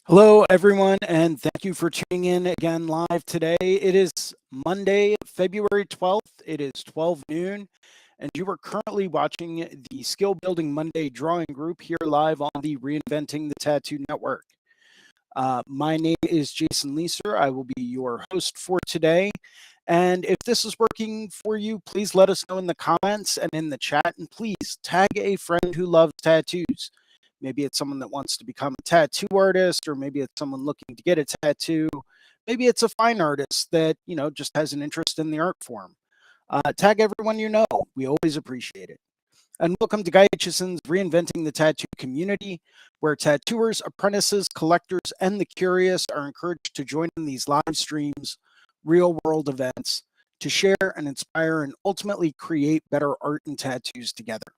Hello, everyone, and thank you for tuning in again live today. It is Monday, February 12th. It is 12 noon, and you are currently watching the Skill Building Monday drawing group here live on the Reinventing the Tattoo Network. My name is Jason Leeser. I will be your host for today. And if this is working for you, please let us know in the comments and in the chat, and please tag a friend who loves tattoos. Maybe it's someone that wants to become a tattoo artist, or maybe it's someone looking to get a tattoo. Maybe it's a fine artist that, just has an interest in the art form. Tag everyone you know. We always appreciate it. And welcome to Guy Aitchison's Reinventing the Tattoo community, where tattooers, apprentices, collectors, and the curious are encouraged to join in these live streams, real world events, to share and inspire and ultimately create better art and tattoos together.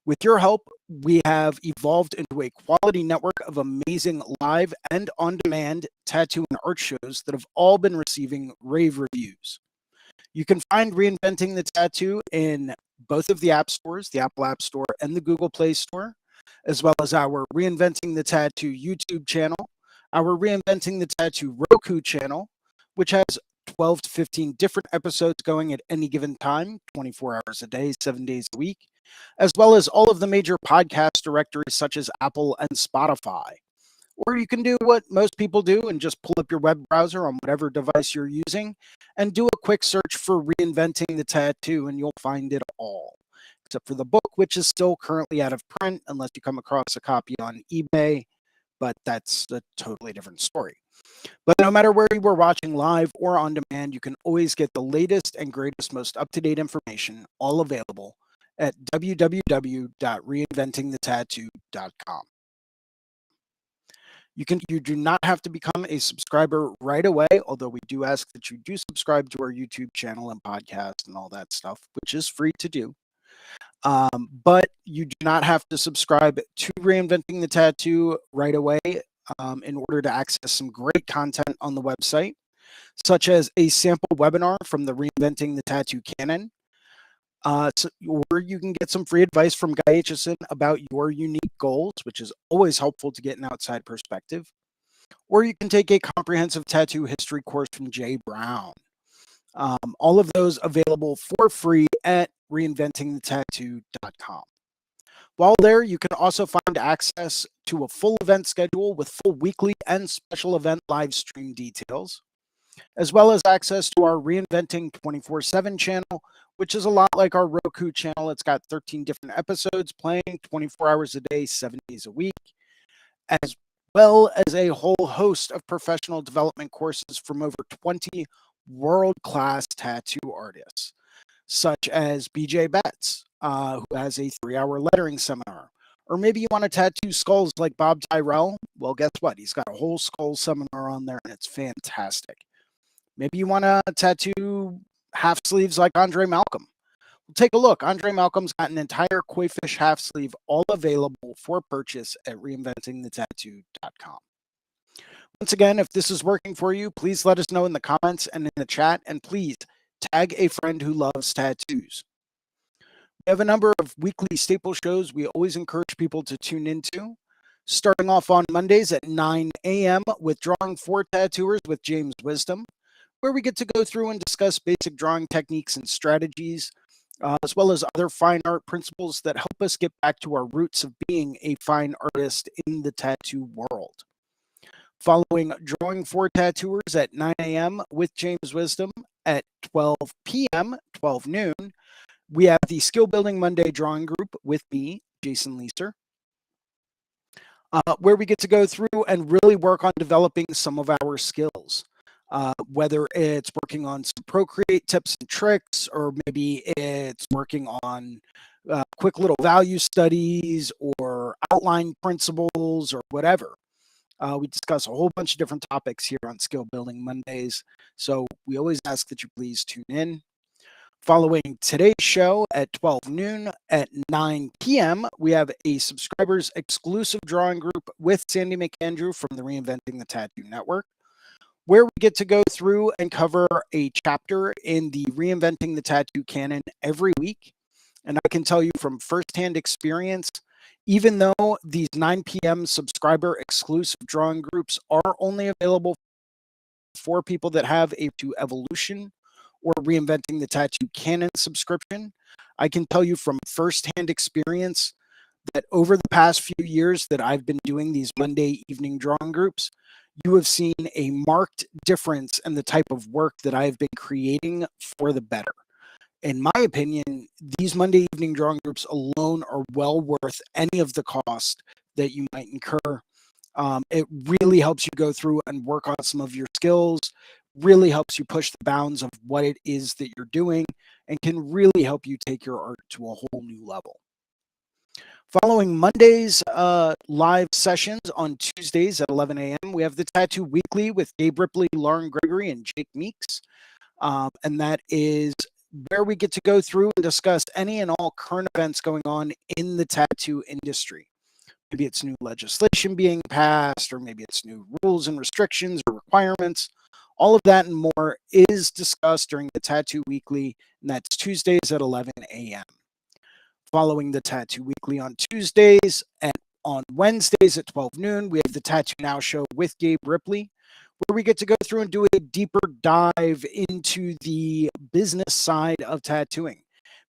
With your help, we have evolved into a quality network of amazing live and on-demand tattoo and art shows that have all been receiving rave reviews. You can find Reinventing the Tattoo in both of the app stores, the Apple App Store and the Google Play Store, as well as our Reinventing the Tattoo YouTube channel, our Reinventing the Tattoo Roku channel, which has 12 to 15 different episodes going at any given time, 24 hours a day, 7 days a week, as well as all of the major podcast directories such as Apple and Spotify. Or you can do what most people do and just pull up your web browser on whatever device you're using and do a quick search for Reinventing the Tattoo, and you'll find it all, except for the book, which is still currently out of print unless you come across a copy on eBay, but that's a totally different story. But no matter where you were watching live or on demand, you can always get the latest and greatest, most up-to-date information, all available at www.reinventingthetattoo.com. You do not have to become a subscriber right away, although we do ask that you do subscribe to our YouTube channel and podcast and all that stuff, which is free to do. But you do not have to subscribe to Reinventing the Tattoo right away in order to access some great content on the website, such as a sample webinar from the Reinventing the Tattoo canon, or you can get some free advice from Guy Aitchison about your unique goals, which is always helpful to get an outside perspective. Or you can take a comprehensive tattoo history course from Jay Brown. All of those available for free at reinventingthetattoo.com. While there, you can also find access to a full event schedule with full weekly and special event live stream details, as well as access to our Reinventing 24/7 channel, which is a lot like our Roku channel. It's got 13 different episodes playing 24 hours a day, 7 days a week, as well as a whole host of professional development courses from over 20 world-class tattoo artists, such as BJ Betts, who has a 3-hour lettering seminar. Or maybe you want to tattoo skulls like Bob Tyrell. Well, guess what? He's got a whole skull seminar on there, and it's fantastic. Maybe you want to tattoo half sleeves like Andre Malcolm. Well, take a look. Andre Malcolm's got an entire koi fish half sleeve all available for purchase at reinventingthetattoo.com. Once again, if this is working for you, please let us know in the comments and in the chat, and please tag a friend who loves tattoos. We have a number of weekly staple shows we always encourage people to tune into, starting off on Mondays at 9 a.m. with Drawing for Tattooers with James Wisdom, where we get to go through and discuss basic drawing techniques and strategies, as well as other fine art principles that help us get back to our roots of being a fine artist in the tattoo world. Following Drawing for Tattooers at 9 a.m. with James Wisdom at 12 p.m., 12 noon, we have the Skill Building Monday drawing group with me, Jason Leeser, where we get to go through and really work on developing some of our skills. Whether it's working on some Procreate tips and tricks, or maybe it's working on quick little value studies or outline principles or whatever. We discuss a whole bunch of different topics here on Skill Building Mondays, so we always ask that you please tune in. Following today's show at 12 noon, at 9 p.m., we have a subscribers exclusive drawing group with Sandy McAndrew from the Reinventing the Tattoo Network, where we get to go through and cover a chapter in the Reinventing the Tattoo canon every week. And I can tell you from firsthand experience, Even though these 9 p.m. subscriber exclusive drawing groups are only available for people that have a to evolution or reinventing the tattoo canon subscription, I can tell you from firsthand experience that over the past few years that I've been doing these Monday evening drawing groups, you have seen a marked difference in the type of work that I've been creating for the better. In my opinion, these Monday evening drawing groups alone are well worth any of the cost that you might incur. It really helps you go through and work on some of your skills, really helps you push the bounds of what it is that you're doing, and can really help you take your art to a whole new level. Following Monday's live sessions on Tuesdays at 11 a.m., we have the Tattoo Weekly with Gabe Ripley, Lauren Gregory, and Jake Meeks. And that is where we get to go through and discuss any and all current events going on in the tattoo industry. Maybe it's new legislation being passed, or maybe it's new rules and restrictions or requirements. All of that and more is discussed during the Tattoo Weekly, and that's Tuesdays at 11 a.m. Following the Tattoo Weekly on Tuesdays, and on Wednesdays at 12 noon, we have the Tattoo Now show with Gabe Ripley, where we get to go through and do a deeper dive into the business side of tattooing.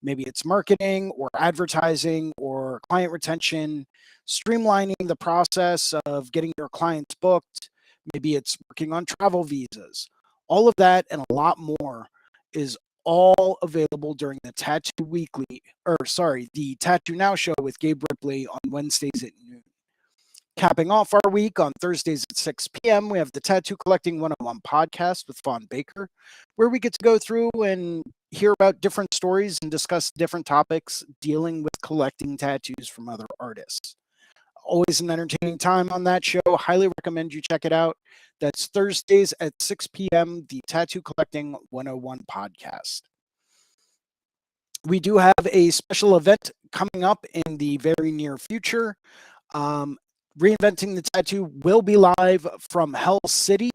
Maybe it's marketing or advertising or client retention, streamlining the process of getting your clients booked. Maybe it's working on travel visas. All of that and a lot more is all available during the Tattoo Weekly, the Tattoo Now show with Gabe Ripley on Wednesdays at noon. Capping off our week on Thursdays at 6 p.m., we have the Tattoo Collecting 101 podcast with Fawn Baker, where we get to go through and hear about different stories and discuss different topics dealing with collecting tattoos from other artists. Always an entertaining time on that show. Highly recommend you check it out. That's Thursdays at 6 p.m., the Tattoo Collecting 101 podcast. We do have a special event coming up in the very near future. Reinventing the Tattoo will be live from Hell City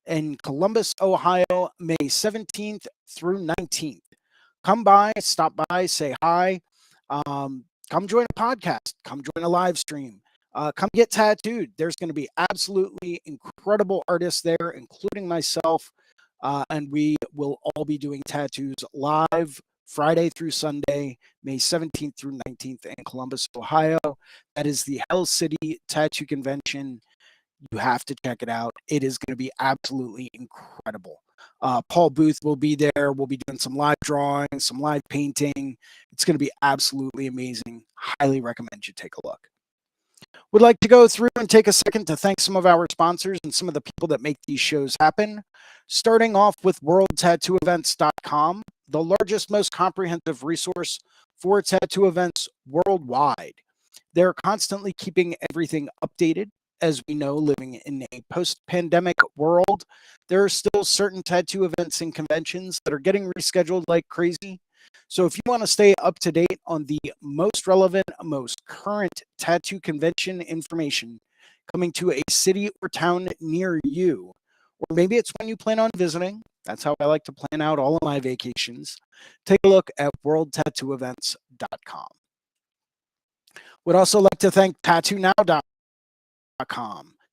in Columbus, Ohio, May 17th through 19th. Come by, stop by, say hi. Come join a podcast. Come join a live stream. Come get tattooed. There's going to be absolutely incredible artists there, including myself. And we will all be doing tattoos live Friday through Sunday, May 17th through 19th in Columbus, Ohio. That is the Hell City Tattoo Convention. You have to check it out. It is going to be absolutely incredible. Paul Booth will be there. We'll be doing some live drawing, some live painting. It's going to be absolutely amazing. Highly recommend you take a look. Would like to go through and take a second to thank some of our sponsors and some of the people that make these shows happen. Starting off with worldtattooevents.com, the largest, most comprehensive resource for tattoo events worldwide. They're constantly keeping everything updated. As we know, living in a post-pandemic world, there are still certain tattoo events and conventions that are getting rescheduled like crazy. So if you want to stay up to date on the most relevant, most current tattoo convention information coming to a city or town near you, or maybe it's when you plan on visiting, that's how I like to plan out all of my vacations, take a look at worldtattooevents.com. Would also like to thank tattoonow.com.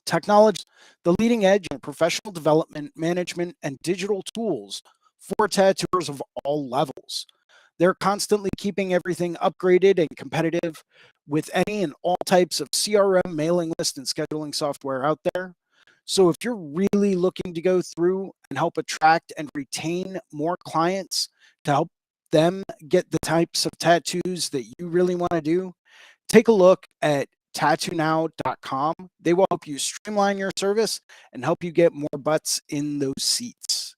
Technology, the leading edge in professional development, management, and digital tools for tattooers of all levels. They're constantly keeping everything upgraded and competitive with any and all types of CRM, mailing list, and scheduling software out there. So if you're really looking to go through and help attract and retain more clients to help them get the types of tattoos that you really want to do, take a look at tattoonow.com. They will help you streamline your service and help you get more butts in those seats.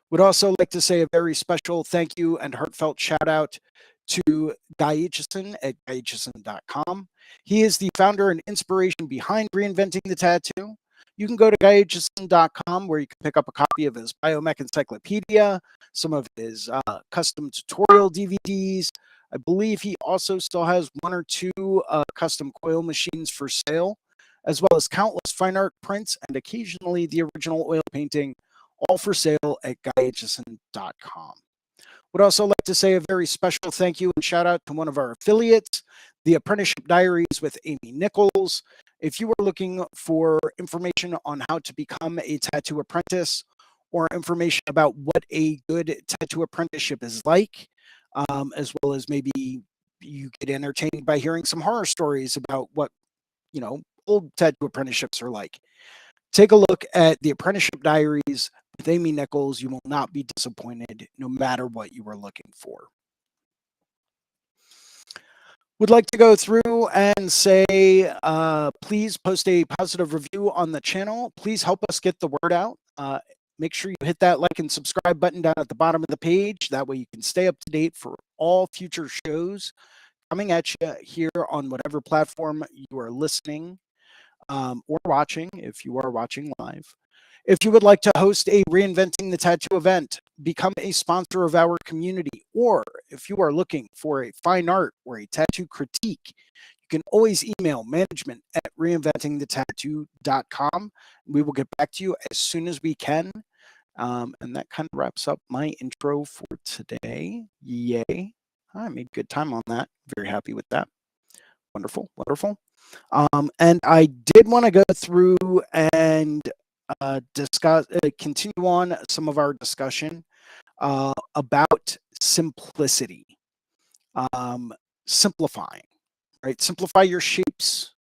Would also like to say a very special thank you and heartfelt shout out to Guy Aitchison at guyaitchison.com. He is the founder and inspiration behind Reinventing the Tattoo. You can go to guyaitchison.com where you can pick up a copy of his Biomech Encyclopedia, some of his custom tutorial DVDs. I believe he also still has one or two custom coil machines for sale, as well as countless fine art prints and occasionally the original oil painting, all for sale at guyaitchison.com. Would also like to say a very special thank you and shout out to one of our affiliates, The Apprenticeship Diaries with Amy Nichols. If you are looking for information on how to become a tattoo apprentice or information about what a good tattoo apprenticeship is like, as well as maybe you get entertained by hearing some horror stories about what, old tattoo apprenticeships are like. Take a look at the Apprenticeship Diaries with Amy Nichols. You will not be disappointed no matter what you are looking for. Would like to go through and say, please post a positive review on the channel. Please help us get the word out. Make sure you hit that like and subscribe button down at the bottom of the page. That way you can stay up to date for all future shows coming at you here on whatever platform you are listening or watching, if you are watching live. If you would like to host a Reinventing the Tattoo event, become a sponsor of our community, or if you are looking for a fine art or a tattoo critique, you can always email management at reinventingthetattoo.com. We will get back to you as soon as we can. And that kind of wraps up my intro for today. Yay. I made good time on that. Very happy with that. Wonderful, wonderful. And I did want to go through and continue on some of our discussion about simplicity, simplifying, right? Simplify your shapes,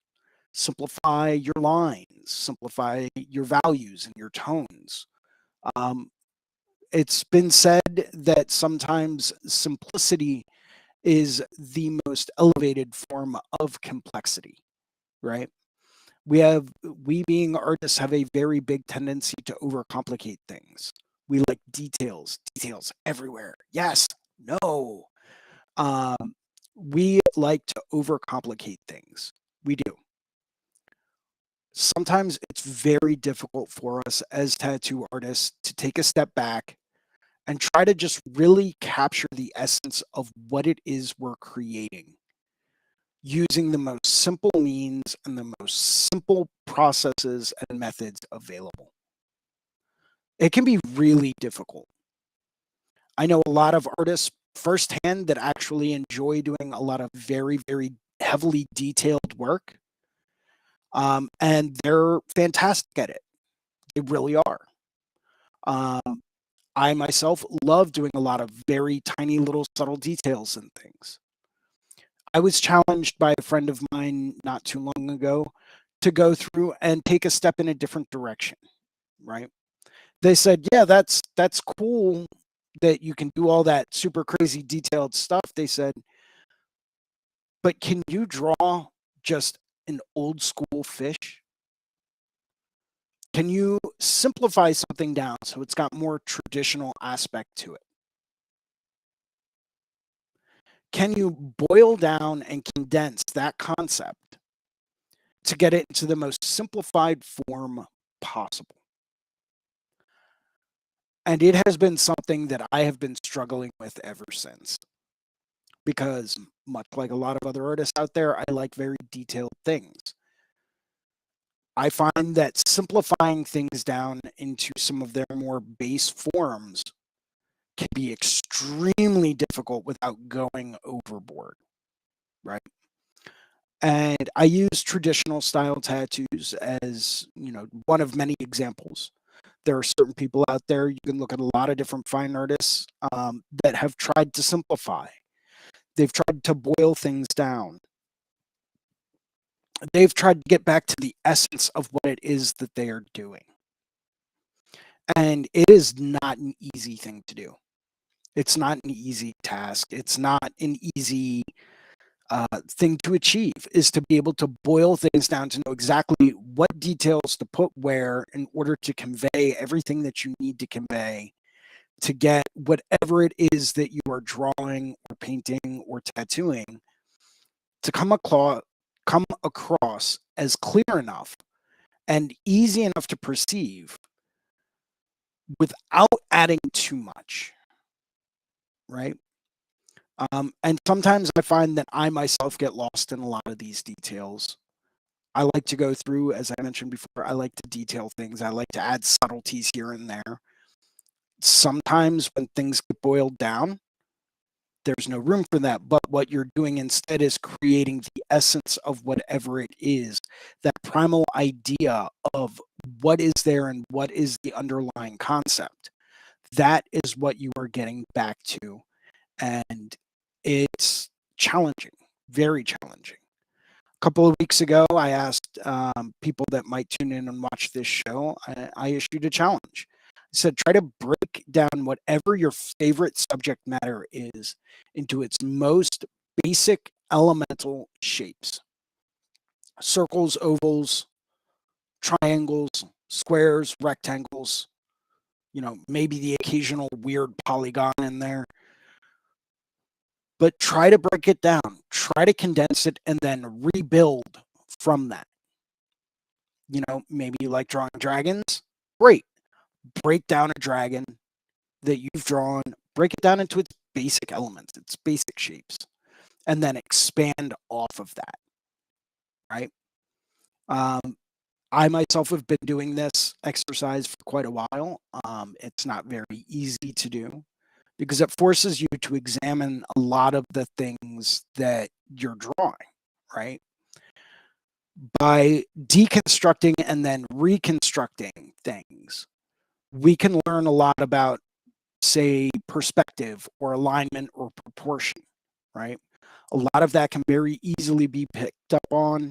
simplify your lines, simplify your values and your tones. It's been said that sometimes simplicity is the most elevated form of complexity, right? We being artists have a very big tendency to overcomplicate things. We like details everywhere. Yes, no. We like to overcomplicate things. We do. Sometimes it's very difficult for us as tattoo artists to take a step back and try to just really capture the essence of what it is we're creating using the most simple means and the most simple processes and methods available. It can be really difficult. I know a lot of artists firsthand that actually enjoy doing a lot of very, very heavily detailed work. And they're fantastic at it. They really are. I myself love doing a lot of very tiny little subtle details and things. I was challenged by a friend of mine not too long ago to go through and take a step in a different direction, right? They said, "Yeah, that's cool that you can do all that super crazy detailed stuff." They said, "But can you draw just an old school fish? Can you simplify something down so it's got more traditional aspect to it? Can you boil down and condense that concept to get it into the most simplified form possible?" And it has been something that I have been struggling with ever since. Because much like a lot of other artists out there, I like very detailed things. I find that simplifying things down into some of their more base forms can be extremely difficult without going overboard, right? And I use traditional style tattoos as, one of many examples. There are certain people out there, you can look at a lot of different fine artists that have tried to simplify. They've tried to boil things down. They've tried to get back to the essence of what it is that they are doing. And it is not an easy thing to do. It's not an easy task. It's not an easy thing to achieve, is to be able to boil things down to know exactly what details to put where in order to convey everything that you need to convey to get whatever it is that you are drawing or painting or tattooing to come across as clear enough and easy enough to perceive without adding too much, right? And sometimes I find that I myself get lost in a lot of these details. I like to go through, as I mentioned before, I like to detail things. I like to add subtleties here and there. Sometimes when things get boiled down, there's no room for that. But what you're doing instead is creating the essence of whatever it is, that primal idea of what is there and what is the underlying concept. That is what you are getting back to. And it's challenging, very challenging. A couple of weeks ago, I asked people that might tune in and watch this show, I issued a challenge. I said, try to break down whatever your favorite subject matter is into its most basic elemental shapes: circles, ovals, triangles, squares, rectangles, maybe the occasional weird polygon in there. But try to break it down, try to condense it, and then rebuild from that. Maybe you like drawing dragons. Great. Break down a dragon that you've drawn, break it down into its basic elements, its basic shapes, and then expand off of that, right? I myself have been doing this exercise for quite a while. It's not very easy to do because it forces you to examine a lot of the things that you're drawing, right? By deconstructing and then reconstructing things, we can learn a lot about, say, perspective or alignment or proportion, right? A lot of that can very easily be picked up on.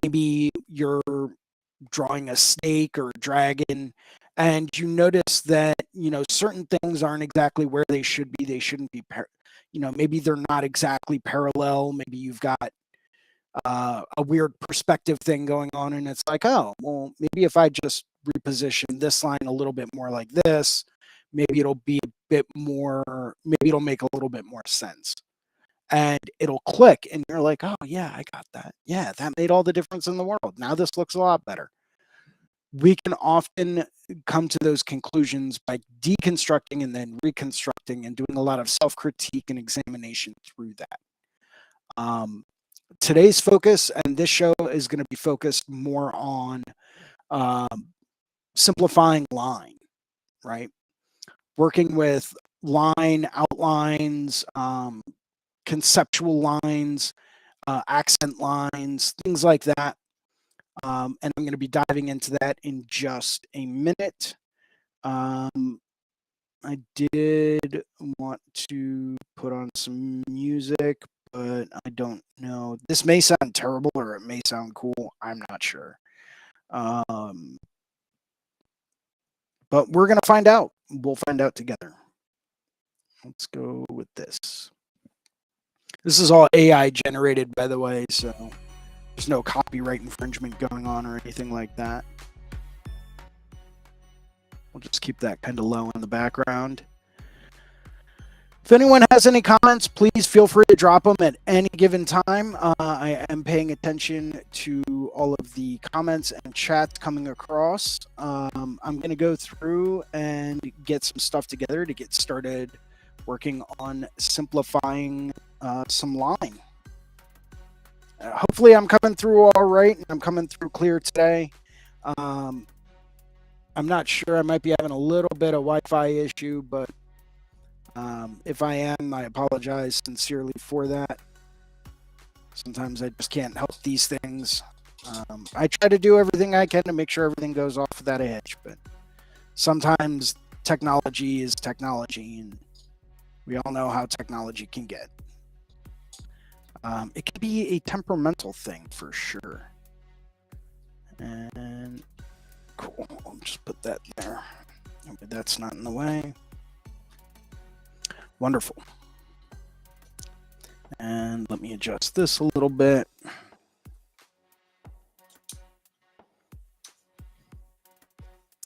Maybe you're drawing a snake or a dragon, and you notice that, certain things aren't exactly where they should be. They shouldn't be, maybe they're not exactly parallel. Maybe you've got a weird perspective thing going on, and it's like, oh, well, maybe if I just reposition this line a little bit more like this, maybe it'll be a bit more, maybe it'll make a little bit more sense. And it'll click, and you're like, oh, yeah, I got that. Yeah, that made all the difference in the world. Now this looks a lot better. We can often come to those conclusions by deconstructing and then reconstructing and doing a lot of self-critique and examination through that. Today's focus and this show is going to be focused more on simplifying line, right? Working with line outlines, conceptual lines, accent lines, things like that. And I'm going to be diving into that in just a minute. I did want to put on some music, but I don't know. This may sound terrible or it may sound cool. I'm not sure. But we're going to find out. We'll find out together. Let's go with this. This is all AI generated, by the way, so there's no copyright infringement going on or anything like that. We'll just keep that kind of low in the background. If anyone has any comments, please feel free to drop them at any given time. I am paying attention to all of the comments and chats coming across. I'm going to go through and get some stuff together to get started working on simplifying some line. Hopefully I'm coming through all right and I'm coming through clear today. I'm not sure. I might be having a little bit of Wi-Fi issue, but if I am, I apologize sincerely for that. Sometimes I just can't help these things. I try to do everything I can to make sure everything goes off without a hitch, but sometimes technology is technology, and we all know how technology can get. It can be a temperamental thing for sure. And cool, I'll just put that there. That's not in the way. Wonderful. And let me adjust this a little bit.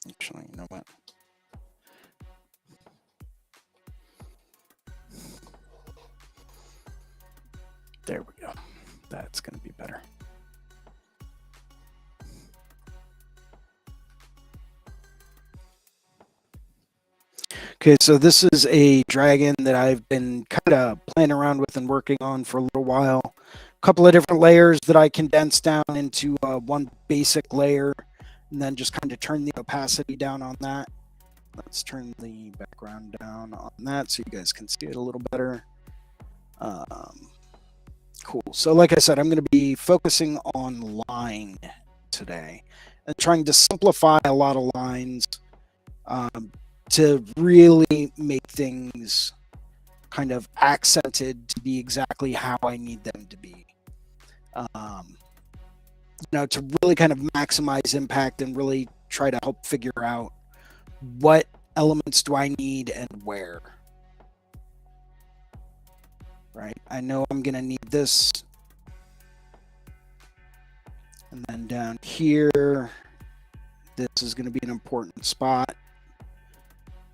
Actually, you know what? There we go. That's going to be better. Okay, so this is a dragon that I've been kind of playing around with and working on for a little while. A couple of different layers that I condensed down into one basic layer, and then just kind of turn the opacity down on that. Let's turn the background down on that so you guys can see it a little better. Cool. So like I said, I'm going to be focusing on line today and trying to simplify a lot of lines to really make things kind of accented to be exactly how I need them to be. To really kind of maximize impact and really try to help figure out what elements do I need and where. Right? I know I'm going to need this. And then down here, this is going to be an important spot.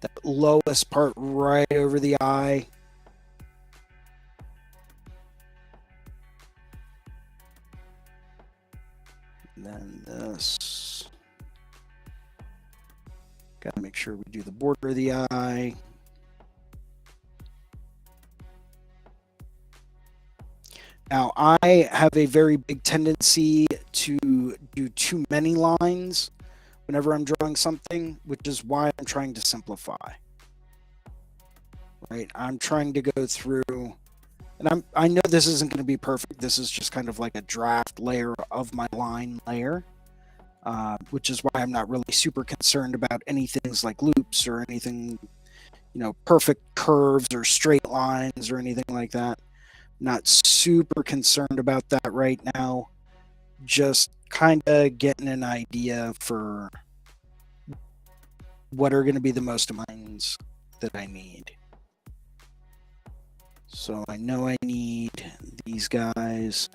That lowest part right over the eye. And then this. Got to make sure we do the border of the eye. Now, I have a very big tendency to do too many lines whenever I'm drawing something, which is why I'm trying to simplify. Right? I'm trying to go through, and I know this isn't going to be perfect. This is just kind of like a draft layer of my line layer, which is why I'm not really super concerned about any things like loops or anything, perfect curves or straight lines or anything like that. Not super concerned about that right now. Just kind of getting an idea for what are going to be the most lines that I need. So I know I need these guys.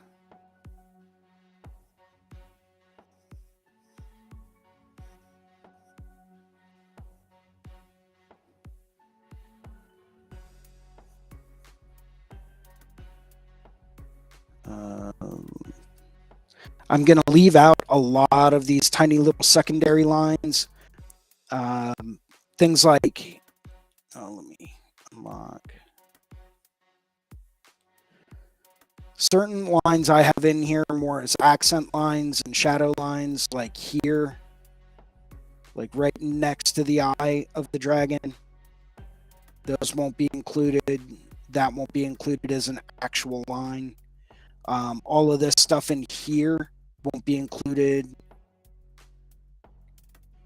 I'm going to leave out a lot of these tiny little secondary lines. Things like, let me unlock. Certain lines I have in here more as accent lines and shadow lines, like here, like right next to the eye of the dragon. Those won't be included. That won't be included as an actual line. All of this stuff in here won't be included.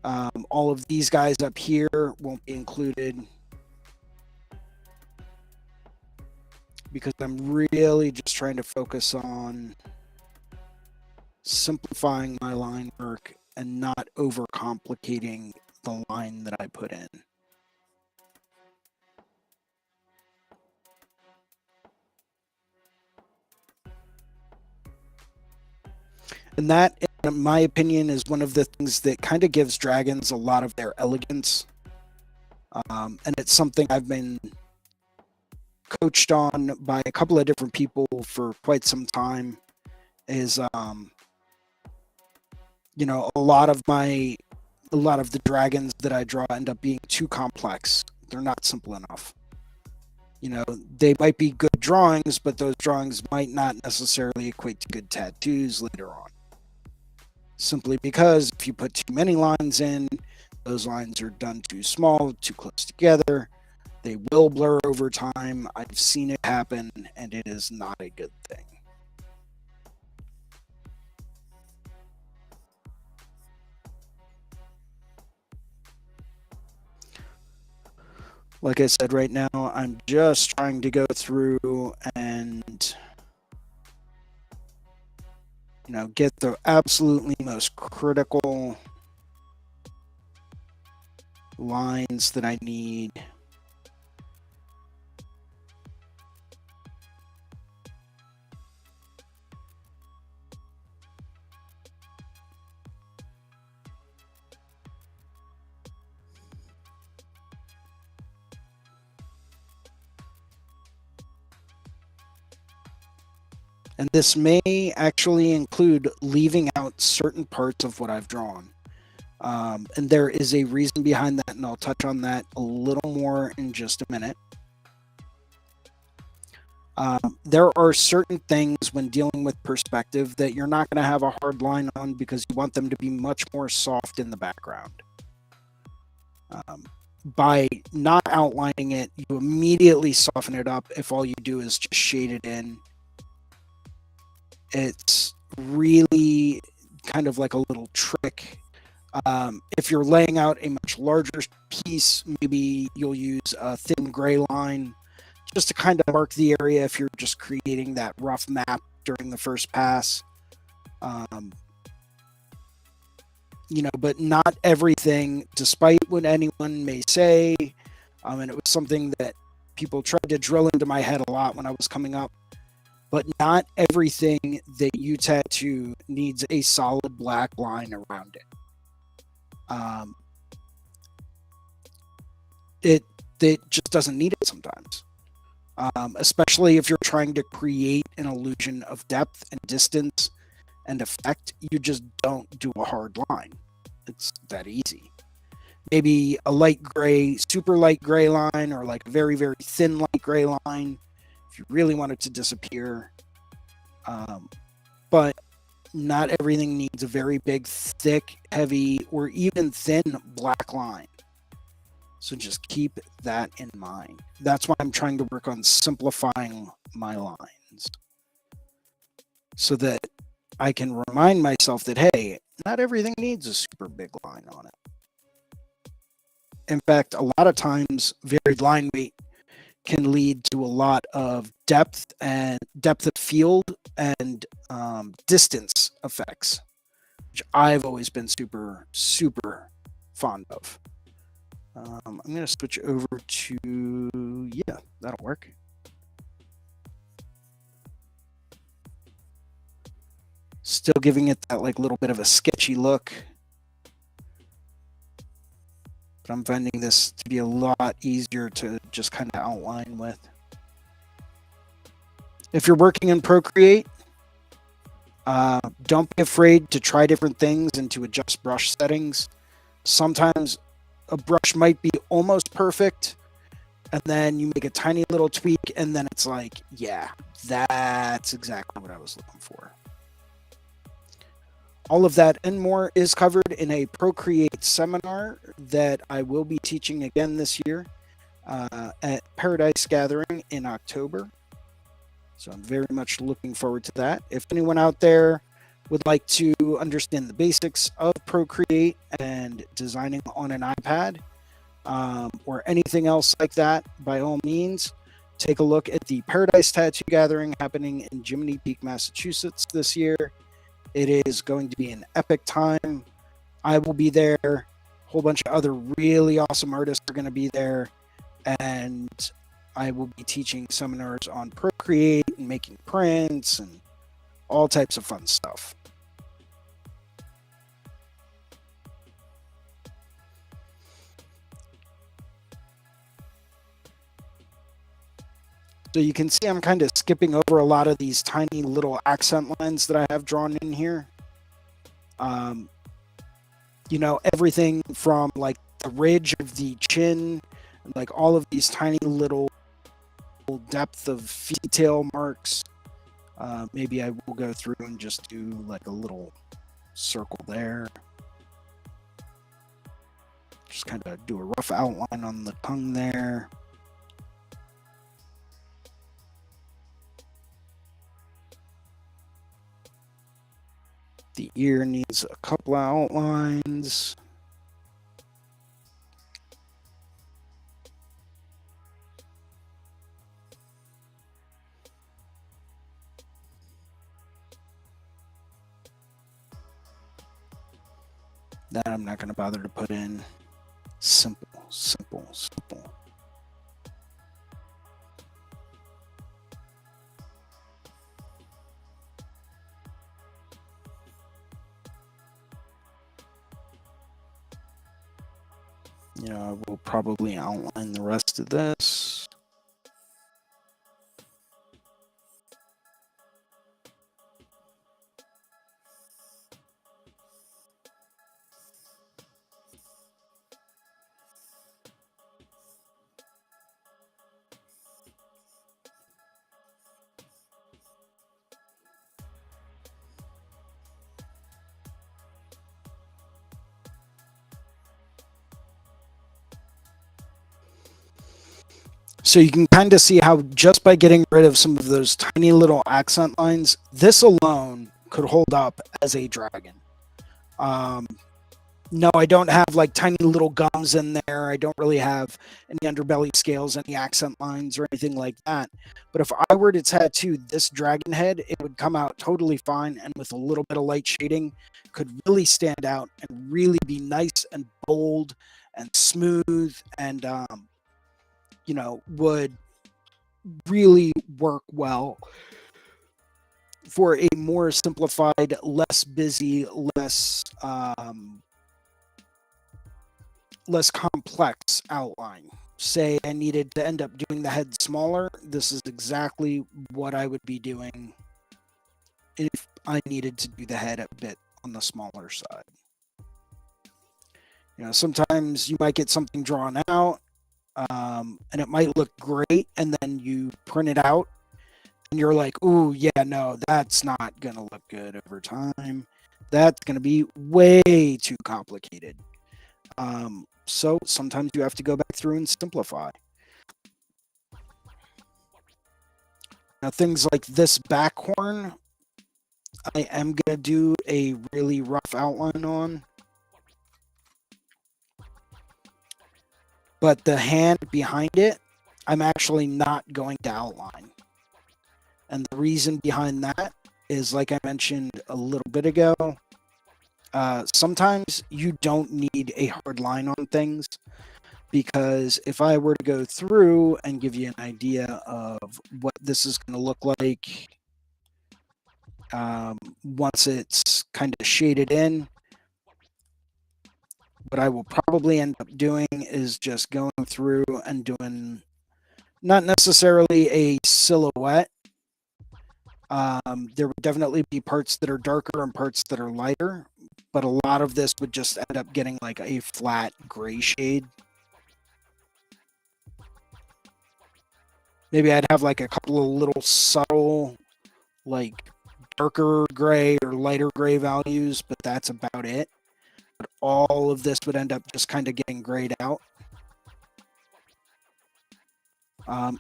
All of these guys up here won't be included because I'm really just trying to focus on simplifying my line work and not overcomplicating the line that I put in. And that, in my opinion, is one of the things that kind of gives dragons a lot of their elegance. And it's something I've been coached on by a couple of different people for quite some time. Is a lot of the dragons that I draw end up being too complex. They're not simple enough. They might be good drawings, but those drawings might not necessarily equate to good tattoos later on. Simply because if you put too many lines in, those lines are done too small, too close together. They will blur over time. I've seen it happen, and it is not a good thing. Like I said, right now, I'm just trying to go through and get the absolutely most critical lines that I need. And this may actually include leaving out certain parts of what I've drawn. And there is a reason behind that, and I'll touch on that a little more in just a minute. There are certain things when dealing with perspective that you're not going to have a hard line on because you want them to be much more soft in the background. by not outlining it, you immediately soften it up if all you do is just shade it in. It's really kind of like a little trick. If you're laying out a much larger piece, maybe you'll use a thin gray line just to kind of mark the area if you're just creating that rough map during the first pass. Um, but not everything, despite what anyone may say, and it was something that people tried to drill into my head a lot when I was coming up, but not everything that you tattoo needs a solid black line around it. Um, it just doesn't need it sometimes, especially if you're trying to create an illusion of depth and distance and effect. You just don't do a hard line. It's that easy. Maybe a light gray, super light gray line, or like a very, very thin light gray line if you really want it to disappear. But not everything needs a very big, thick, heavy, or even thin black line. So just keep that in mind. That's why I'm trying to work on simplifying my lines so that I can remind myself that, hey, not everything needs a super big line on it. In fact, a lot of times, varied line weight can lead to a lot of depth of field and distance effects, which I've always been super, super fond of. I'm going to switch over to, yeah, that'll work. Still giving it that like little bit of a sketchy look. But I'm finding this to be a lot easier to just kind of outline with. If you're working in Procreate, don't be afraid to try different things and to adjust brush settings. Sometimes a brush might be almost perfect, and then you make a tiny little tweak, and then it's like, yeah, that's exactly what I was looking for. All of that and more is covered in a Procreate seminar that I will be teaching again this year at Paradise Gathering in October. So I'm very much looking forward to that. If anyone out there would like to understand the basics of Procreate and designing on an iPad or anything else like that, by all means, take a look at the Paradise Tattoo Gathering happening in Jiminy Peak, Massachusetts this year. It is going to be an epic time. I will be there. A whole bunch of other really awesome artists are going to be there. And I will be teaching seminars on Procreate and making prints and all types of fun stuff. So you can see I'm kind of skipping over a lot of these tiny little accent lines that I have drawn in here. Everything from like the ridge of the chin, like all of these tiny little depth of detail marks. Maybe I will go through and just do like a little circle there. Just kind of do a rough outline on the tongue there. The ear needs a couple of outlines. That I'm not going to bother to put in. Simple, simple, simple. I will probably outline the rest of this. So you can kind of see how just by getting rid of some of those tiny little accent lines, this alone could hold up as a dragon. Um, no, I don't have like tiny little gums in there. I don't really have any underbelly scales, any accent lines or anything like that. But if I were to tattoo this dragon head, it would come out totally fine, and with a little bit of light shading could really stand out and really be nice and bold and smooth, and would really work well for a more simplified, less busy, less complex outline. Say I needed to end up doing the head smaller, this is exactly what I would be doing if I needed to do the head a bit on the smaller side. Sometimes you might get something drawn out, and it might look great, and then you print it out and you're like, ooh, yeah, no, that's not going to look good over time. That's going to be way too complicated. So sometimes you have to go back through and simplify. Now, things like this back horn, I am going to do a really rough outline on. But the hand behind it, I'm actually not going to outline. And the reason behind that is, like I mentioned a little bit ago, sometimes you don't need a hard line on things, because if I were to go through and give you an idea of what this is going to look like once it's kind of shaded in, what I will probably end up doing is just going through and doing not necessarily a silhouette. There would definitely be parts that are darker and parts that are lighter, but a lot of this would just end up getting like a flat gray shade. Maybe I'd have like a couple of little subtle, like darker gray or lighter gray values, but that's about it. But all of this would end up just kind of getting grayed out.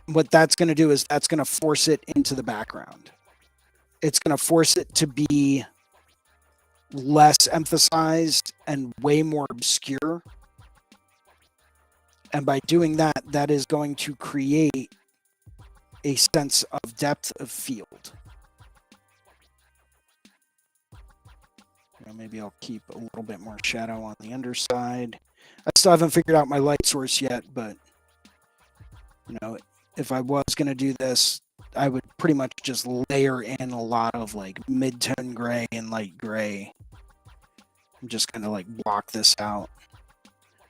What that's going to do is that's going to force it into the background. It's going to force it to be less emphasized and way more obscure. And by doing that, that is going to create a sense of depth of field. Maybe I'll keep a little bit more shadow on the underside. I still haven't figured out my light source yet, but if I was going to do this, I would pretty much just layer in a lot of like mid-tone gray and light gray and just kind of like block this out.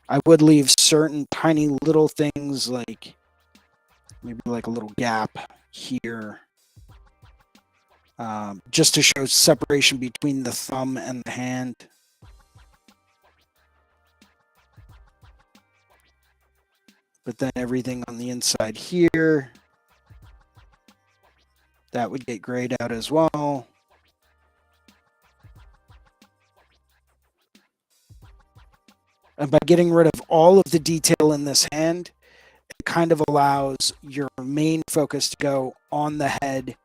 I would leave certain tiny little things, like maybe like a little gap here, just to show separation between the thumb and the hand. But then everything on the inside here, that would get grayed out as well. And by getting rid of all of the detail in this hand, it kind of allows your main focus to go on the head,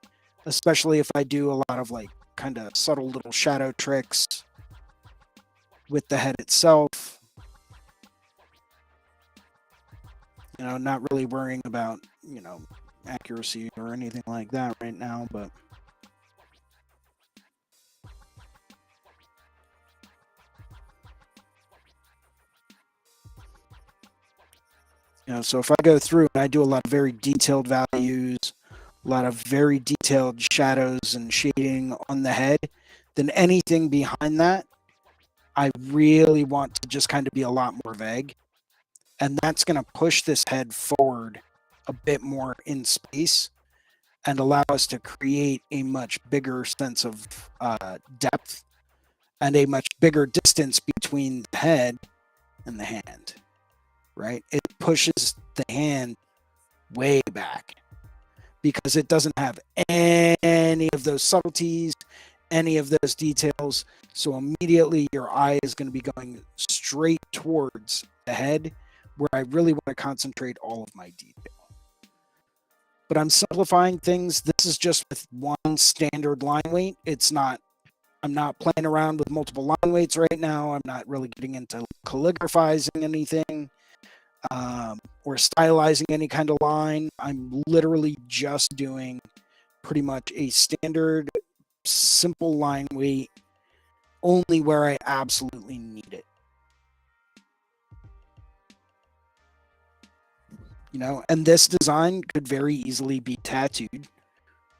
especially if I do a lot of like kind of subtle little shadow tricks with the head itself. Not really worrying about, accuracy or anything like that right now, but so if I go through and I do a lot of very detailed values, a lot of very detailed shadows and shading on the head, then anything behind that, I really want to just kind of be a lot more vague. And that's going to push this head forward a bit more in space and allow us to create a much bigger sense of depth and a much bigger distance between the head and the hand, right? It pushes the hand way back because it doesn't have any of those subtleties, any of those details. So immediately your eye is going to be going straight towards the head, where I really want to concentrate all of my detail. but I'm simplifying things. This is just with one standard line weight. I'm not playing around with multiple line weights right now. I'm not really getting into calligraphizing anything, or stylizing any kind of line. I'm literally just doing pretty much a standard, simple line weight, only where I absolutely need it. And this design could very easily be tattooed,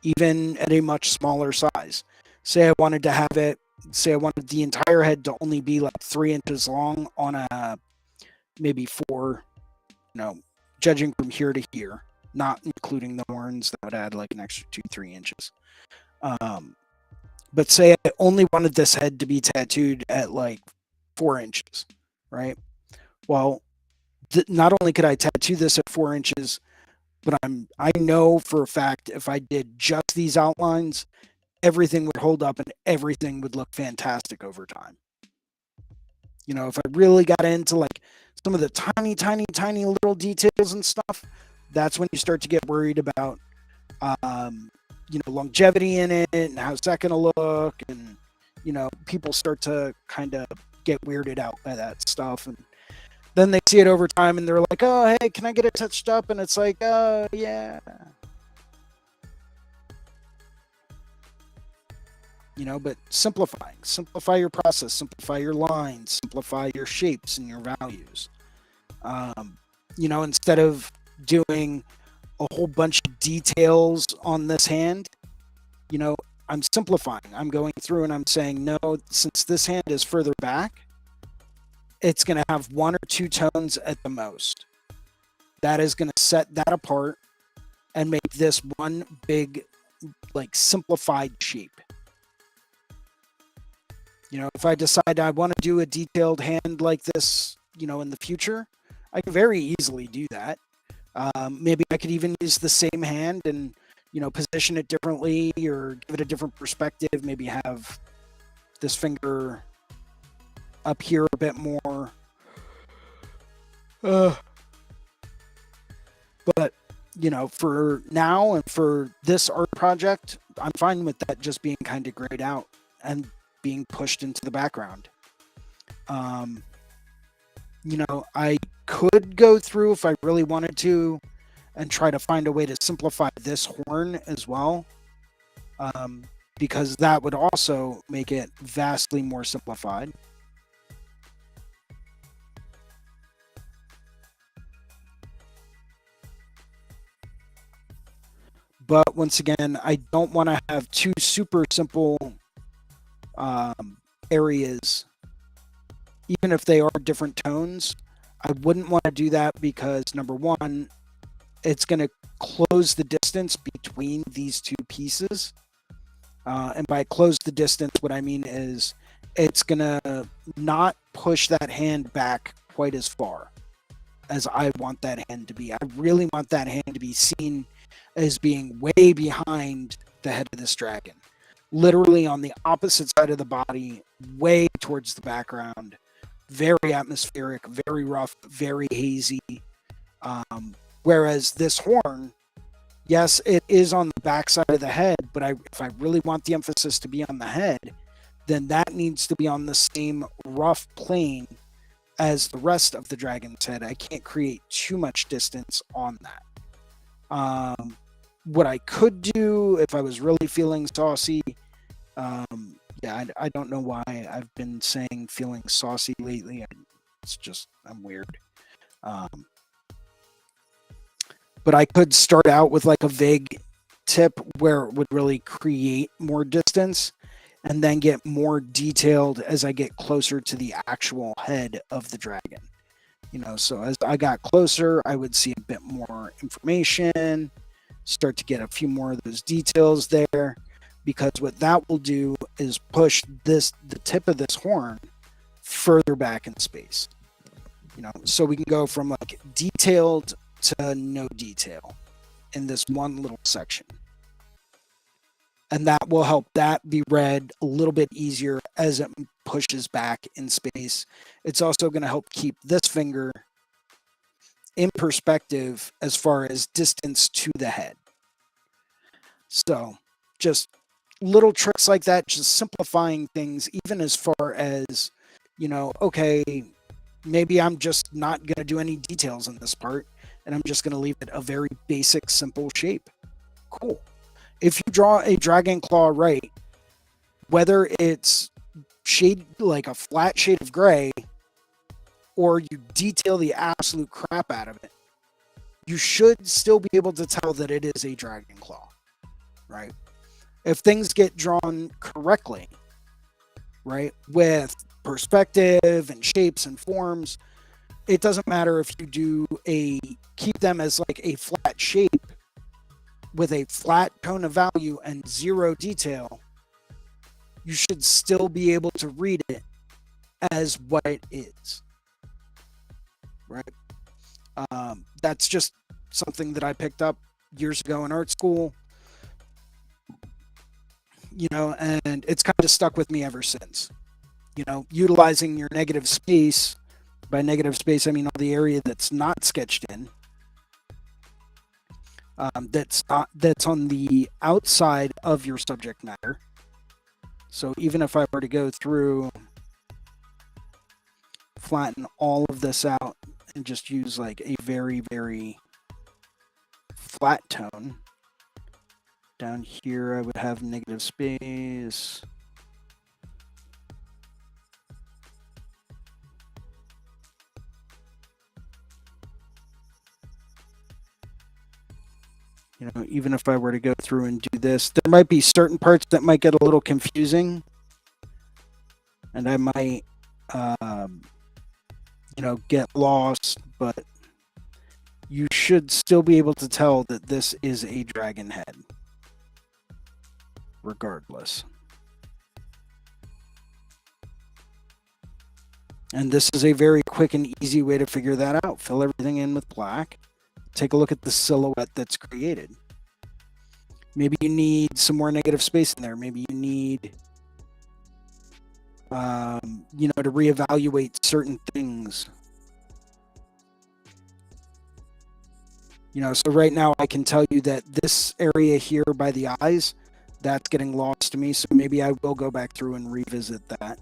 even at a much smaller size. Say I wanted the entire head to only be like 3 inches long on a maybe four, judging from here to here, not including the horns, that would add like an extra 2-3 inches. But say I only wanted this head to be tattooed at like 4 inches, right? Well, not only could I tattoo this at 4 inches, but I know for a fact if I did just these outlines, everything would hold up and everything would look fantastic over time. If I really got into like some of the tiny, tiny, tiny little details and stuff, that's when you start to get worried about, longevity in it and how's that going to look. And, people start to kind of get weirded out by that stuff. And then they see it over time and they're like, oh, hey, can I get it touched up? And it's like, yeah. But simplify your process, simplify your lines, simplify your shapes and your values. Instead of doing a whole bunch of details on this hand, I'm simplifying. I'm going through and I'm saying, no, since this hand is further back, it's going to have 1 or 2 tones at the most. That is going to set that apart and make this one big, like, simplified shape. If I decide I want to do a detailed hand like this, in the future, I can very easily do that. Maybe I could even use the same hand and, position it differently or give it a different perspective. Maybe have this finger up here a bit more. But, for now and for this art project, I'm fine with that just being kind of grayed out and being pushed into the background. I could go through if I really wanted to and try to find a way to simplify this horn as well, because that would also make it vastly more simplified. But once again, I don't want to have 2 super simple areas, even if they are different tones. I wouldn't want to do that because, number one, it's going to close the distance between these 2 pieces. And by close the distance, what I mean is it's going to not push that hand back quite as far as I want that hand to be. I really want that hand to be seen as being way behind the head of this dragon, literally on the opposite side of the body, way towards the background. Very atmospheric, very rough, very hazy. Whereas this horn, yes, it is on the back side of the head, but if I really want the emphasis to be on the head, then that needs to be on the same rough plane as the rest of the dragon's head. I can't create too much distance on that. What I could do if I was really feeling saucy, I don't know why I've been saying feeling saucy lately. I'm weird. But I could start out with like a vague tip where it would really create more distance and then get more detailed as I get closer to the actual head of the dragon. So as I got closer, I would see a bit more information, start to get a few more of those details there, because what that will do is push the tip of this horn further back in space. So we can go from like detailed to no detail in this one little section. And that will help that be read a little bit easier as it pushes back in space. It's also going to help keep this finger in perspective as far as distance to the head. So just little tricks like that, just simplifying things, even as far as, okay, maybe I'm just not going to do any details in this part and I'm just going to leave it a very basic, simple shape. Cool. If you draw a dragon claw right, whether it's shade like a flat shade of gray or you detail the absolute crap out of it, you should still be able to tell that it is a dragon claw, right? If things get drawn correctly, right, with perspective and shapes and forms, it doesn't matter if you keep them as like a flat shape with a flat tone of value and zero detail, you should still be able to read it as what it is, right? That's just something that I picked up years ago in art school, and it's kind of stuck with me ever since. Utilizing your negative space. By negative space, I mean all the area that's not sketched in, that's on the outside of your subject matter. So even if I were to go through, flatten all of this out and just use like a very, very flat tone, down here I would have negative space. Even if I were to go through and do this, there might be certain parts that might get a little confusing. And I might, get lost, but you should still be able to tell that this is a dragon head, regardless. And this is a very quick and easy way to figure that out. Fill everything in with black. Take a look at the silhouette that's created. Maybe you need some more negative space in there. Maybe you need, to reevaluate certain things. So right now I can tell you that this area here by the eyes, that's getting lost to me. So maybe I will go back through and revisit that.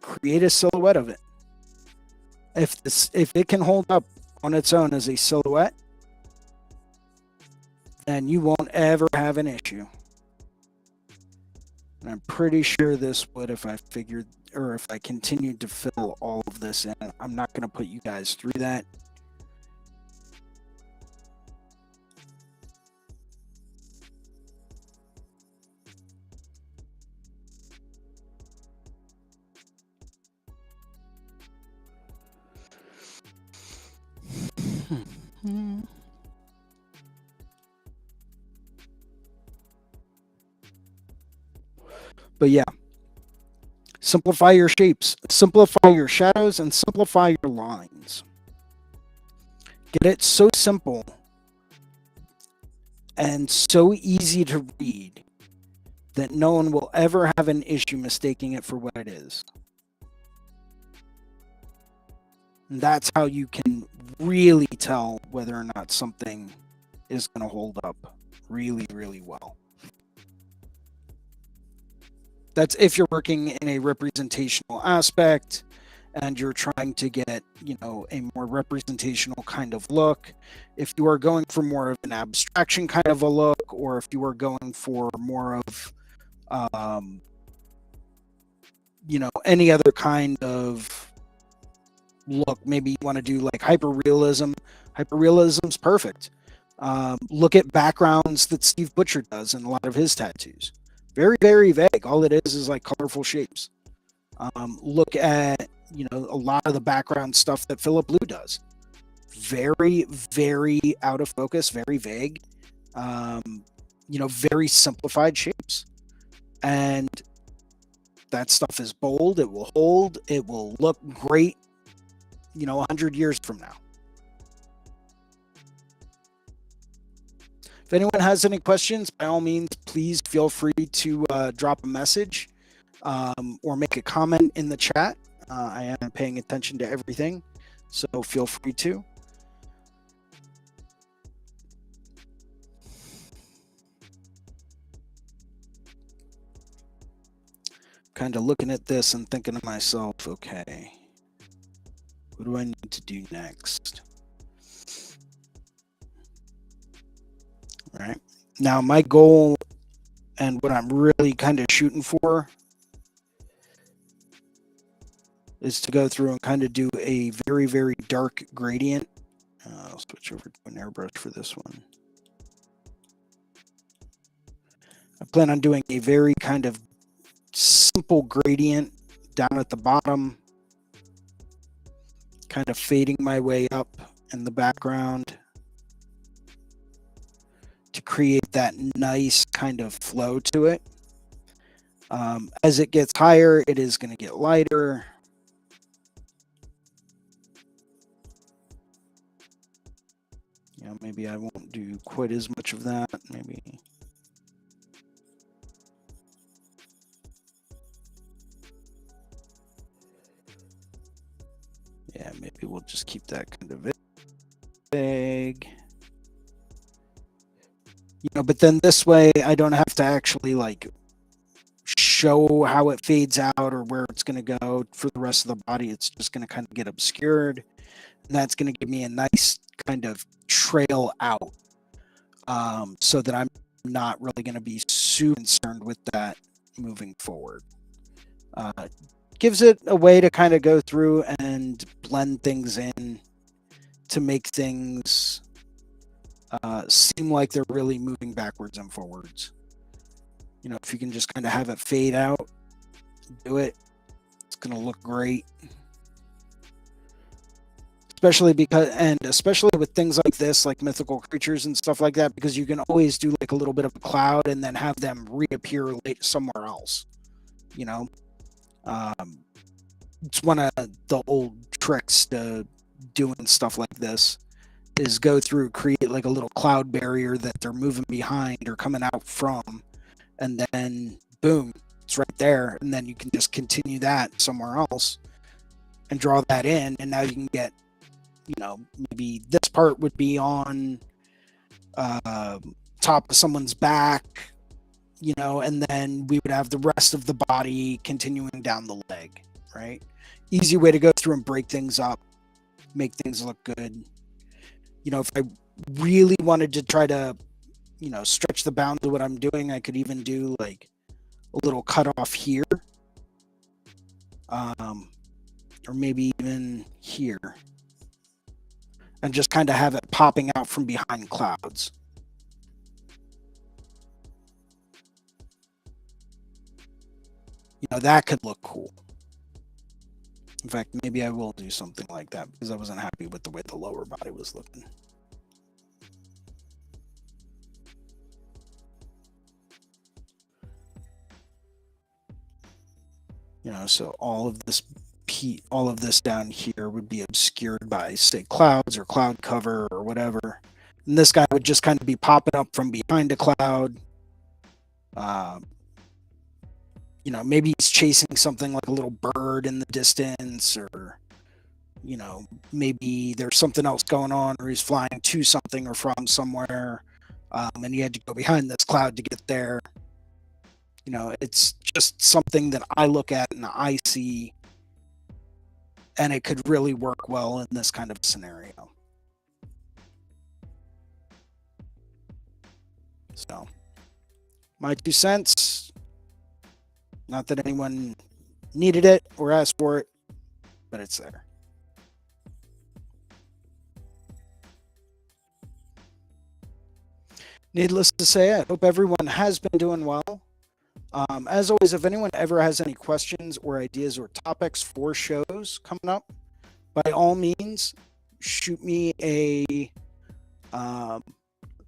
Create a silhouette of it. If it can hold up on its own as a silhouette, then you won't ever have an issue. And I'm pretty sure this would if I continued to fill all of this in. I'm not going to put you guys through that. But yeah, simplify your shapes, simplify your shadows, and simplify your lines. Get it so simple and so easy to read that no one will ever have an issue mistaking it for what it is. And that's how you can really tell whether or not something is going to hold up really, really well. That's if you're working in a representational aspect and you're trying to get, a more representational kind of look. If you are going for more of an abstraction kind of a look, or if you are going for more of, any other kind of look, maybe you want to do like hyperrealism. Hyperrealism's perfect. Look at backgrounds that Steve Butcher does in a lot of his tattoos. Very, very vague. All it is like colorful shapes. Look at, a lot of the background stuff that Philip Liu does. Very, very out of focus, very vague, very simplified shapes. And that stuff is bold. It will hold. It will look great, 100 years from now. If anyone has any questions, by all means, please feel free to drop a message or make a comment in the chat. I am paying attention to everything, so feel free to. Kind of looking at this and thinking to myself, okay, what do I need to do next? All right. Now, my goal and what I'm really kind of shooting for is to go through and kind of do a very, very dark gradient. I'll switch over to an airbrush for this one. I plan on doing a very kind of simple gradient down at the bottom, kind of fading my way up in the background to create that nice kind of flow to it. As it gets higher, it is going to get lighter. You know, maybe I won't do quite as much of that. Maybe. Yeah, maybe we'll just keep that kind of vague. You know, but then this way I don't have to actually like show how it fades out or where it's going to go for the rest of the body. It's just going to kind of get obscured. And that's going to give me a nice kind of trail out, so that I'm not really going to be super concerned with that moving forward. Gives it a way to kind of go through and blend things in to make things seem like they're really moving backwards and forwards. You know, if you can just kind of have it fade out, do it, it's going to look great. Especially with things like this, like mythical creatures and stuff like that, because you can always do like a little bit of a cloud and then have them reappear somewhere else. You know, it's one of the old tricks to doing stuff like this is go through, create like a little cloud barrier that they're moving behind or coming out from, and then boom, it's right there, and then you can just continue that somewhere else and draw that in, and now you can get, you know, maybe this part would be on top of someone's back, you know, and then we would have the rest of the body continuing down the leg, right? Easy way to go through and break things up, make things look good. You know, if I really wanted to try to, you know, stretch the bounds of what I'm doing, I could even do like a little cutoff here, or maybe even here, and just kind of have it popping out from behind clouds. You know, that could look cool. In fact, maybe I will do something like that because I wasn't happy with the way the lower body was looking. You know, so all of this down here would be obscured by, say, clouds or cloud cover or whatever. And this guy would just kind of be popping up from behind a cloud. You know, maybe he's chasing something like a little bird in the distance, or, you know, maybe there's something else going on, or he's flying to something or from somewhere, and he had to go behind this cloud to get there. You know, it's just something that I look at and I see, and it could really work well in this kind of scenario. So, my 2 cents. Not that anyone needed it or asked for it, but it's there. Needless to say, I hope everyone has been doing well. As always, if anyone ever has any questions or ideas or topics for shows coming up, by all means, shoot me a, let's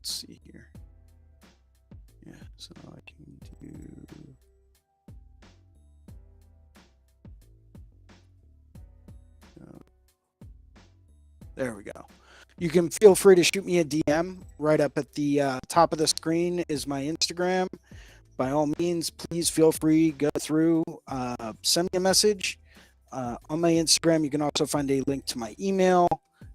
see here. Yeah, so I can do, there we go. You can feel free to shoot me a DM. Right up at the top of the screen is my Instagram. By all means, please feel free, go through, send me a message. on my Instagram. You can also find a link to my email,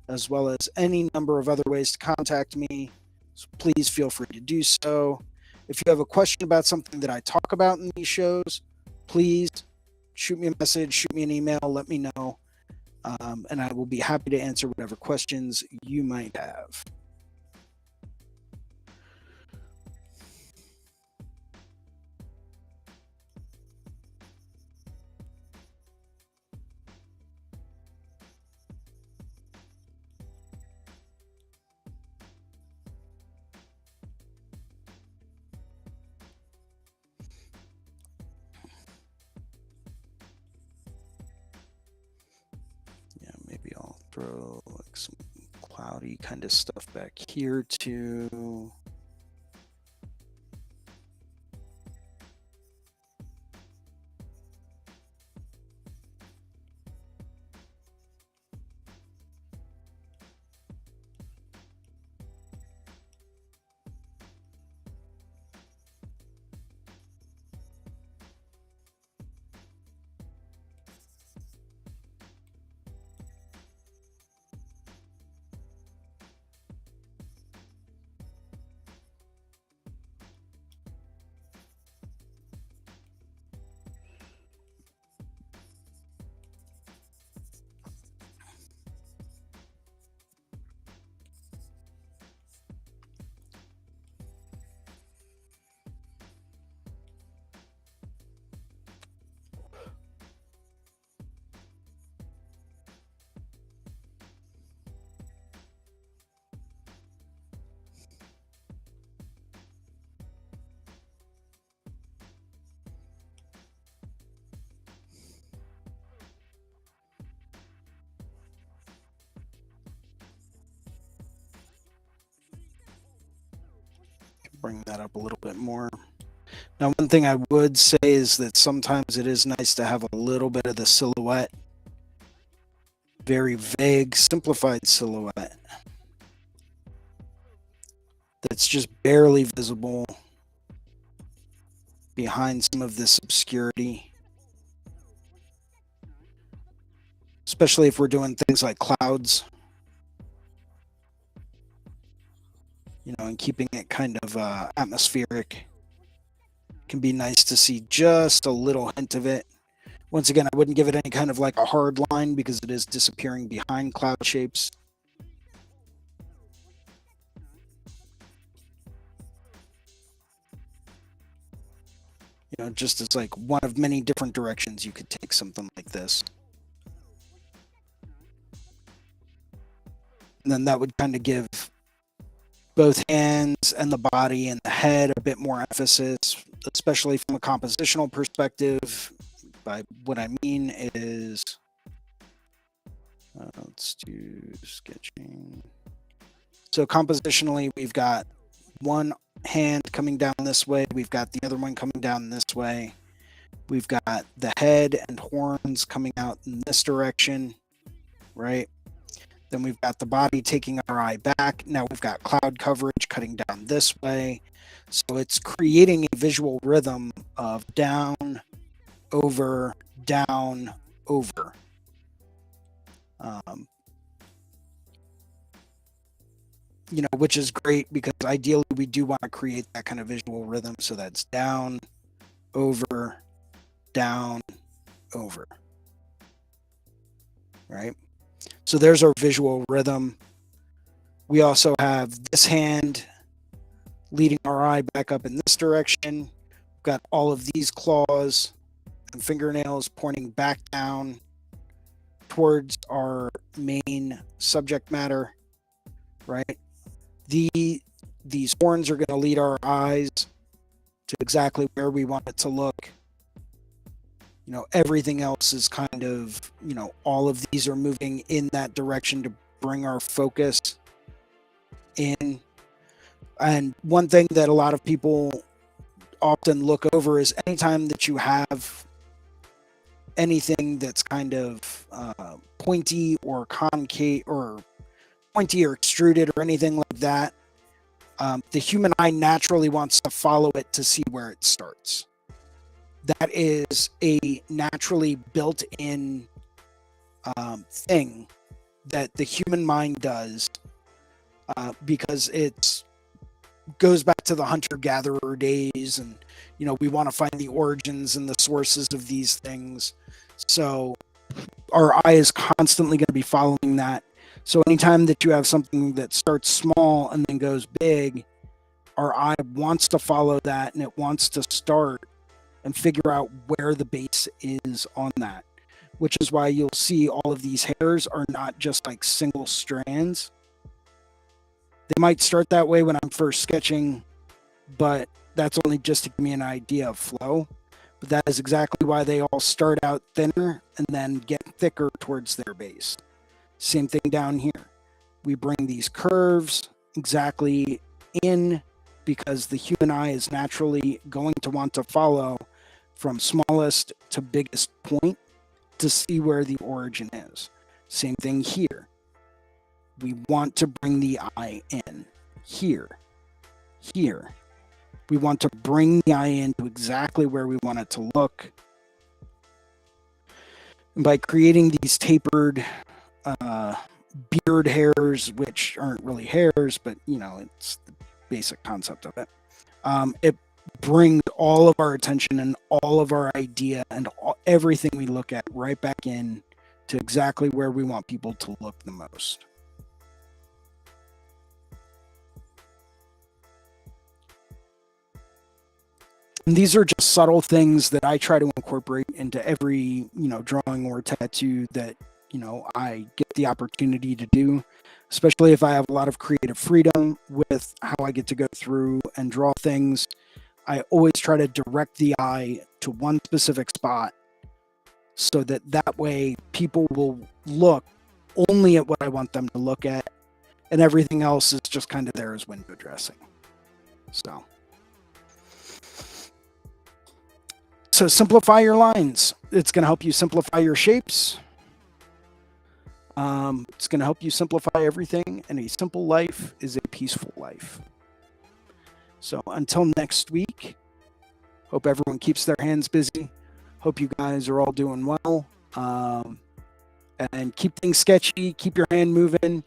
as well as any number of other ways to contact me. So please feel free to do so. If you have a question about something that I talk about in these shows, please shoot me a message, shoot me an email, let me know, and I will be happy to answer whatever questions you might have. Yeah, maybe I'll throw like some cloudy kind of stuff back here too. Bring that up a little bit more. Now, one thing I would say is that sometimes it is nice to have a little bit of the silhouette, very vague, simplified silhouette that's just barely visible behind some of this obscurity, especially if we're doing things like clouds, and keeping it kind of atmospheric. Can be nice to see just a little hint of it. Once again, I wouldn't give it any kind of like a hard line because it is disappearing behind cloud shapes. Just as like one of many different directions you could take something like this. And then that would kind of give both hands and the body and the head a bit more emphasis, especially from a compositional perspective. By what I mean is, let's do sketching. So compositionally, we've got one hand coming down this way. We've got the other one coming down this way. We've got the head and horns coming out in this direction, right? Then we've got the body taking our eye back. Now we've got cloud coverage cutting down this way. So it's creating a visual rhythm of down, over, down, over. Which is great because ideally we do want to create that kind of visual rhythm. So that's down, over, down, over. Right? So there's our visual rhythm. We also have this hand leading our eye back up in this direction. We've got all of these claws and fingernails pointing back down towards our main subject matter, right? These horns are going to lead our eyes to exactly where we want it to look. Everything else is kind of, all of these are moving in that direction to bring our focus in. And one thing that a lot of people often look over is anytime that you have anything that's kind of pointy or concave or pointy or extruded or anything like that, the human eye naturally wants to follow it to see where it starts. That is a naturally built-in thing that the human mind does, because it goes back to the hunter-gatherer days, and we want to find the origins and the sources of these things. So our eye is constantly going to be following that. So anytime that you have something that starts small and then goes big, our eye wants to follow that, and it wants to start and figure out where the base is on that, which is why you'll see all of these hairs are not just like single strands. They might start that way when I'm first sketching, but that's only just to give me an idea of flow. But that is exactly why they all start out thinner and then get thicker towards their base. Same thing down here. We bring these curves exactly in because the human eye is naturally going to want to follow from smallest to biggest point to see where the origin is. Same thing here. We want to bring the eye in here, here. We want to bring the eye into exactly where we want it to look. And by creating these tapered beard hairs, which aren't really hairs, but it's the basic concept of it. It brings all of our attention and all of our idea and everything we look at right back in to exactly where we want people to look the most. And these are just subtle things that I try to incorporate into every, drawing or tattoo that, I get the opportunity to do, especially if I have a lot of creative freedom with how I get to go through and draw things. I always try to direct the eye to one specific spot so that way people will look only at what I want them to look at, and everything else is just kind of there as window dressing. So simplify your lines. It's going to help you simplify your shapes. It's going to help you simplify everything, and a simple life is a peaceful life. So until next week, hope everyone keeps their hands busy. Hope you guys are all doing well. And keep things sketchy, keep your hand moving,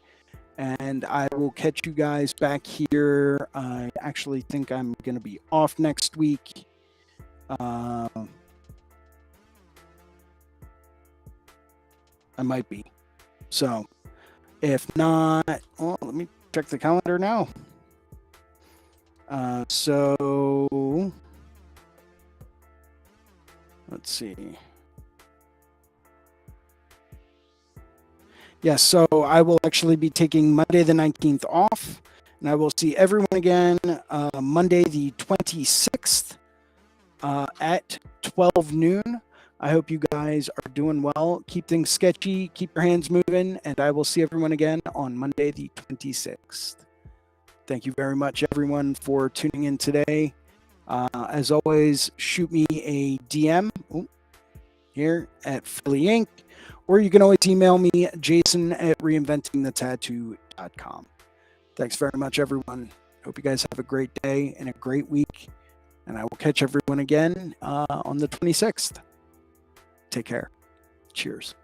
and I will catch you guys back here. I actually think I'm going to be off next week. I might be. So if not, well, let me check the calendar now. So let's see. Yes, so I will actually be taking Monday the 19th off, and I will see everyone again Monday the 26th at 12 noon. I hope you guys are doing well. Keep things sketchy, keep your hands moving, and I will see everyone again on Monday the 26th. Thank you very much, everyone, for tuning in today. As always, shoot me a DM here at Philly Inc., or you can always email me, jason@reinventingthetattoo.com. Thanks very much, everyone. Hope you guys have a great day and a great week, and I will catch everyone again on the 26th. Take care. Cheers.